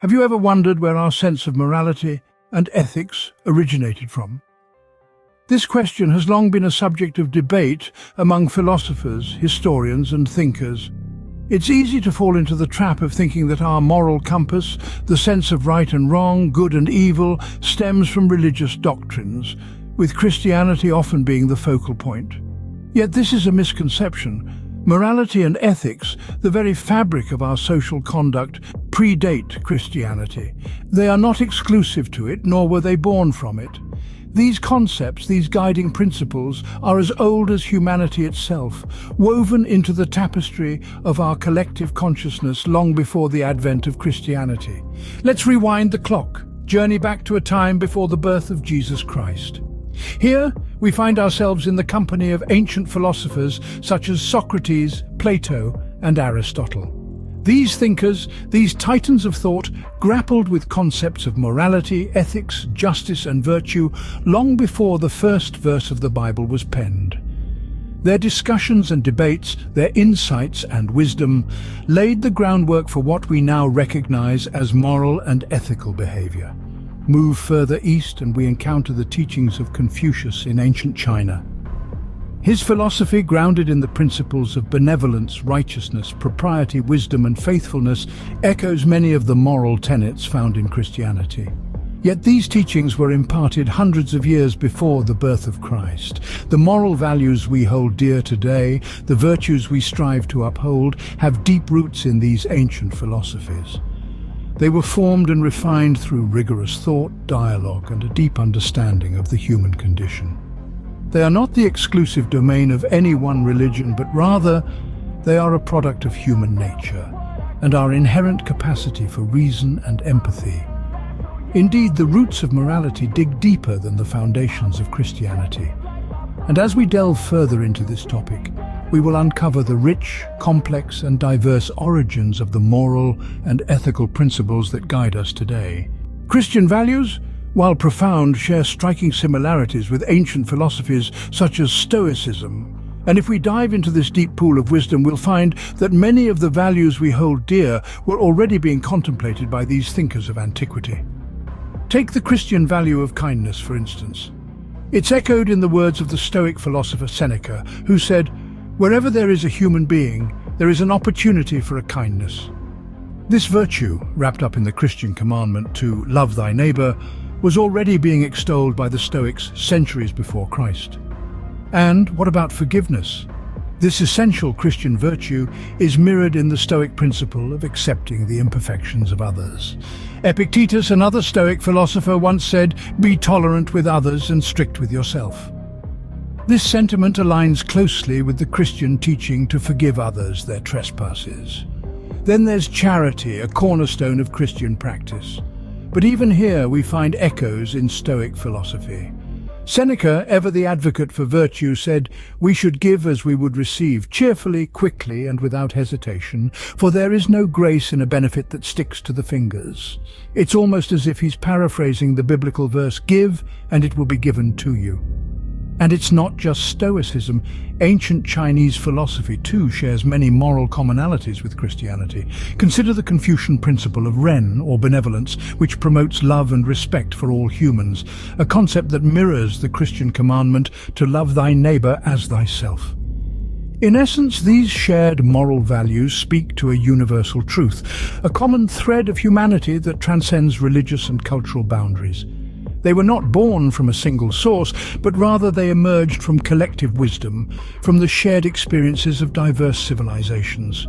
Have you ever wondered where our sense of morality and ethics originated from? This question has long been a subject of debate among philosophers, historians, and thinkers. It's easy to fall into the trap of thinking that our moral compass, the sense of right and wrong, good and evil, stems from religious doctrines, with Christianity often being the focal point. Yet this is a misconception. Morality and ethics, the very fabric of our social conduct, predate Christianity. They are not exclusive to it, nor were they born from it. These concepts, these guiding principles, are as old as humanity itself, woven into the tapestry of our collective consciousness long before the advent of Christianity. Let's rewind the clock, journey back to a time before the birth of Jesus Christ. Here, we find ourselves in the company of ancient philosophers such as Socrates, Plato, and Aristotle. These thinkers, these titans of thought, grappled with concepts of morality, ethics, justice, and virtue long before the first verse of the Bible was penned. Their discussions and debates, their insights and wisdom, laid the groundwork for what we now recognize as moral and ethical behavior. Move further east and we encounter the teachings of Confucius in ancient China. His philosophy, grounded in the principles of benevolence, righteousness, propriety, wisdom, and faithfulness, echoes many of the moral tenets found in Christianity. Yet these teachings were imparted hundreds of years before the birth of Christ. The moral values we hold dear today, the virtues we strive to uphold, have deep roots in these ancient philosophies. They were formed and refined through rigorous thought, dialogue, and a deep understanding of the human condition. They are not the exclusive domain of any one religion, but rather they are a product of human nature and our inherent capacity for reason and empathy. Indeed, the roots of morality dig deeper than the foundations of Christianity. And as we delve further into this topic, we will uncover the rich, complex, and diverse origins of the moral and ethical principles that guide us today. Christian values, while profound, share striking similarities with ancient philosophies such as Stoicism. And if we dive into this deep pool of wisdom, we'll find that many of the values we hold dear were already being contemplated by these thinkers of antiquity. Take the Christian value of kindness, for instance. It's echoed in the words of the Stoic philosopher Seneca, who said, "Wherever there is a human being, there is an opportunity for a kindness." This virtue, wrapped up in the Christian commandment to love thy neighbor, was already being extolled by the Stoics centuries before Christ. And what about forgiveness? This essential Christian virtue is mirrored in the Stoic principle of accepting the imperfections of others. Epictetus, another Stoic philosopher, once said, "Be tolerant with others and strict with yourself." This sentiment aligns closely with the Christian teaching to forgive others their trespasses. Then there's charity, a cornerstone of Christian practice. But even here we find echoes in Stoic philosophy. Seneca, ever the advocate for virtue, said, "We should give as we would receive, cheerfully, quickly, and without hesitation, for there is no grace in a benefit that sticks to the fingers." It's almost as if he's paraphrasing the biblical verse, "Give, and it will be given to you." And it's not just Stoicism. Ancient Chinese philosophy too shares many moral commonalities with Christianity. Consider the Confucian principle of Ren, or benevolence, which promotes love and respect for all humans, a concept that mirrors the Christian commandment to love thy neighbor as thyself. In essence, these shared moral values speak to a universal truth, a common thread of humanity that transcends religious and cultural boundaries. They were not born from a single source, but rather they emerged from collective wisdom, from the shared experiences of diverse civilizations.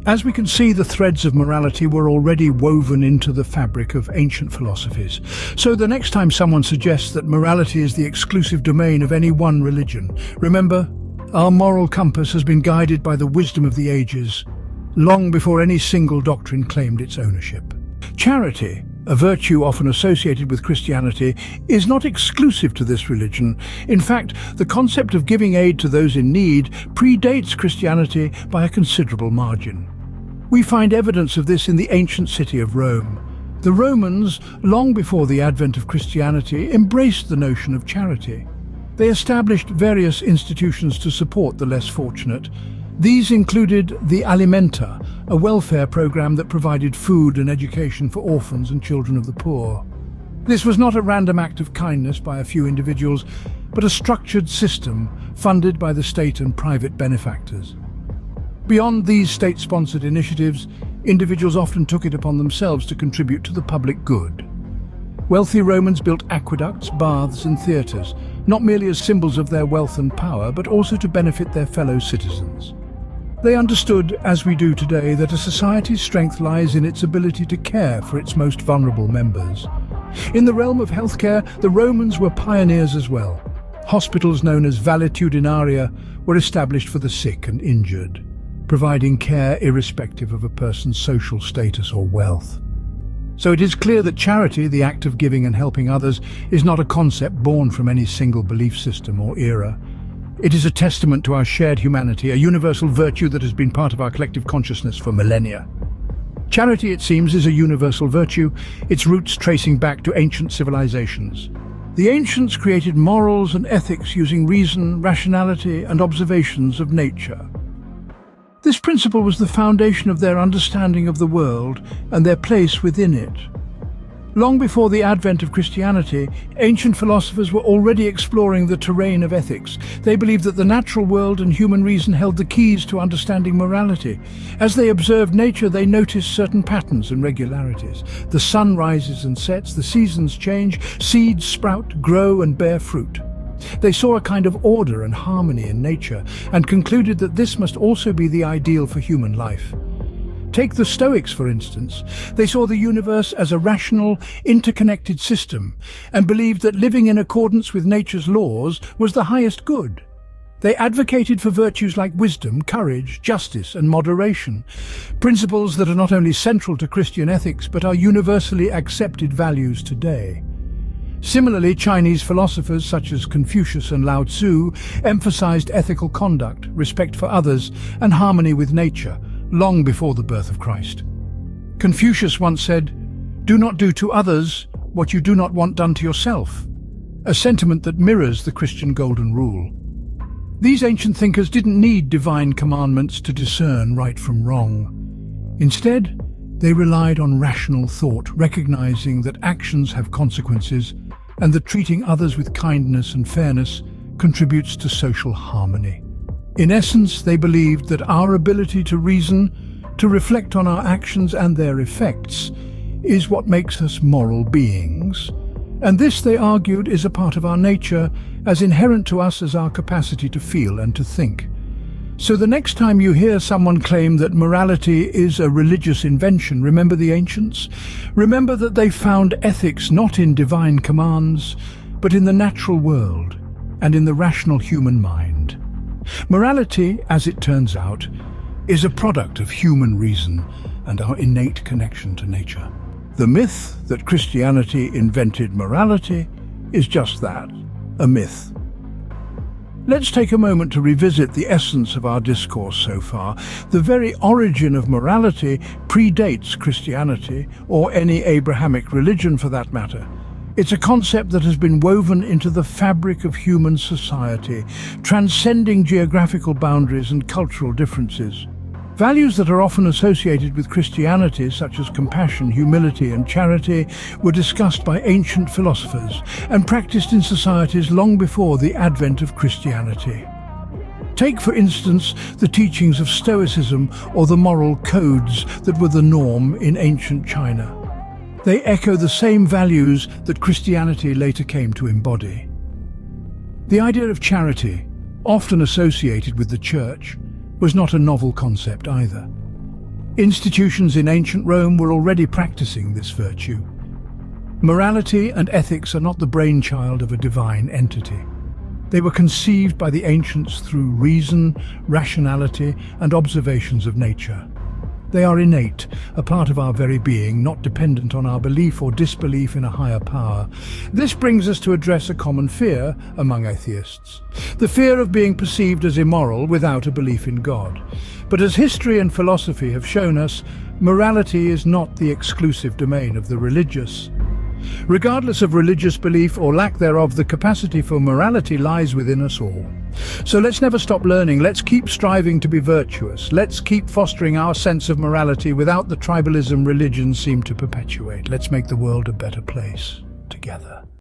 As we can see, the threads of morality were already woven into the fabric of ancient philosophies. So the next time someone suggests that morality is the exclusive domain of any one religion, remember, our moral compass has been guided by the wisdom of the ages, long before any single doctrine claimed its ownership. Charity, a virtue often associated with Christianity, is not exclusive to this religion. In fact, the concept of giving aid to those in need predates Christianity by a considerable margin. We find evidence of this in the ancient city of Rome. The Romans, long before the advent of Christianity, embraced the notion of charity. They established various institutions to support the less fortunate, These included the Alimenta, a welfare program that provided food and education for orphans and children of the poor. This was not a random act of kindness by a few individuals, but a structured system funded by the state and private benefactors. Beyond these state-sponsored initiatives, individuals often took it upon themselves to contribute to the public good. Wealthy Romans built aqueducts, baths and theatres, not merely as symbols of their wealth and power, but also to benefit their fellow citizens. They understood, as we do today, that a society's strength lies in its ability to care for its most vulnerable members. In the realm of healthcare, the Romans were pioneers as well. Hospitals known as valetudinaria were established for the sick and injured, providing care irrespective of a person's social status or wealth. So it is clear that charity, the act of giving and helping others, is not a concept born from any single belief system or era. It is a testament to our shared humanity, a universal virtue that has been part of our collective consciousness for millennia. Charity, it seems, is a universal virtue, its roots tracing back to ancient civilizations. The ancients created morals and ethics using reason, rationality, and observations of nature. This principle was the foundation of their understanding of the world and their place within it. Long before the advent of Christianity, ancient philosophers were already exploring the terrain of ethics. They believed that the natural world and human reason held the keys to understanding morality. As they observed nature, they noticed certain patterns and regularities. The sun rises and sets, the seasons change, seeds sprout, grow and bear fruit. They saw a kind of order and harmony in nature and concluded that this must also be the ideal for human life. Take the Stoics, for instance. They saw the universe as a rational, interconnected system and believed that living in accordance with nature's laws was the highest good. They advocated for virtues like wisdom, courage, justice and moderation, principles that are not only central to Christian ethics but are universally accepted values today. Similarly, Chinese philosophers such as Confucius and Lao Tzu emphasized ethical conduct, respect for others, and harmony with nature, long before the birth of Christ. Confucius once said, "Do not do to others what you do not want done to yourself," a sentiment that mirrors the Christian golden rule. These ancient thinkers didn't need divine commandments to discern right from wrong. Instead, they relied on rational thought, recognizing that actions have consequences and that treating others with kindness and fairness contributes to social harmony. In essence, they believed that our ability to reason, to reflect on our actions and their effects, is what makes us moral beings. And this, they argued, is a part of our nature, as inherent to us as our capacity to feel and to think. So the next time you hear someone claim that morality is a religious invention, remember the ancients. Remember that they found ethics not in divine commands, but in the natural world and in the rational human mind. Morality, as it turns out, is a product of human reason and our innate connection to nature. The myth that Christianity invented morality is just that, a myth. Let's take a moment to revisit the essence of our discourse so far. The very origin of morality predates Christianity, or any Abrahamic religion for that matter. It's a concept that has been woven into the fabric of human society, transcending geographical boundaries and cultural differences. Values that are often associated with Christianity, such as compassion, humility and charity, were discussed by ancient philosophers and practiced in societies long before the advent of Christianity. Take, for instance, the teachings of Stoicism or the moral codes that were the norm in ancient China. They echo the same values that Christianity later came to embody. The idea of charity, often associated with the church, was not a novel concept either. Institutions in ancient Rome were already practicing this virtue. Morality and ethics are not the brainchild of a divine entity. They were conceived by the ancients through reason, rationality, and observations of nature. They are innate, a part of our very being, not dependent on our belief or disbelief in a higher power. This brings us to address a common fear among atheists: the fear of being perceived as immoral without a belief in God. But as history and philosophy have shown us, morality is not the exclusive domain of the religious. Regardless of religious belief or lack thereof, the capacity for morality lies within us all. So let's never stop learning. Let's keep striving to be virtuous. Let's keep fostering our sense of morality without the tribalism religions seem to perpetuate. Let's make the world a better place together.